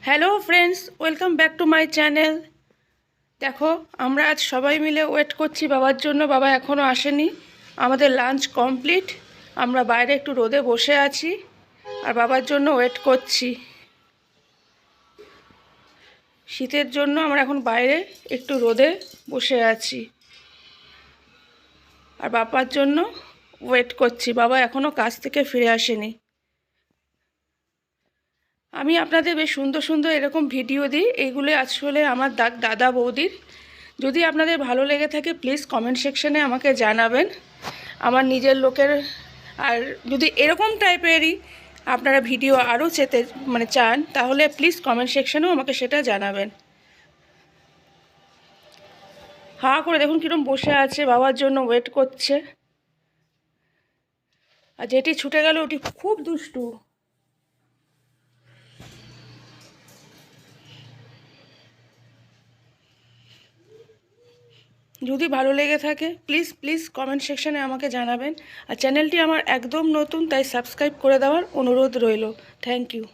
Hello friends, welcome back to my channel. দেখো, আমরা আজ সবাই মিলে ওয়েট করছি বাবার জন্য। বাবা এখনও আসেনি। আমাদের লাঞ্চ কমপ্লিট। আমরা বাইরে একটু রোদে বসে আছি আর বাবার জন্য ওয়েট করছি। শীতের জন্য আমরা এখন বাইরে একটু রোদে বসে আছি আর বাবার জন্য ওয়েট করছি। বাবা এখনও কাজ থেকে ফিরে আসেনি। আমি আপনাদের বেশ সুন্দর সুন্দর এরকম ভিডিও দিই। এইগুলো আসলে আমার দাদা বৌদির। যদি আপনাদের ভালো লেগে থাকে প্লিজ কমেন্ট সেকশনে আমাকে জানাবেন। আমার নিজের লোকের। আর যদি এরকম টাইপেরই আপনারা ভিডিও আরও চান, তাহলে প্লিজ কমেন্ট সেকশনেও আমাকে সেটা জানাবেন। হাঁ করে দেখুন কীরকম বসে আছে, বাবার জন্য ওয়েট করছে। আর যেটি ছুটে গেল ওটি খুব দুষ্টু। যদি ভালো লেগে থাকে প্লিজ প্লিজ কমেন্ট সেকশনে আমাকে জানাবেন। আর চ্যানেলটি আমার একদম নতুন, তাই সাবস্ক্রাইব করে দেওয়ার অনুরোধ রইল। Thank you.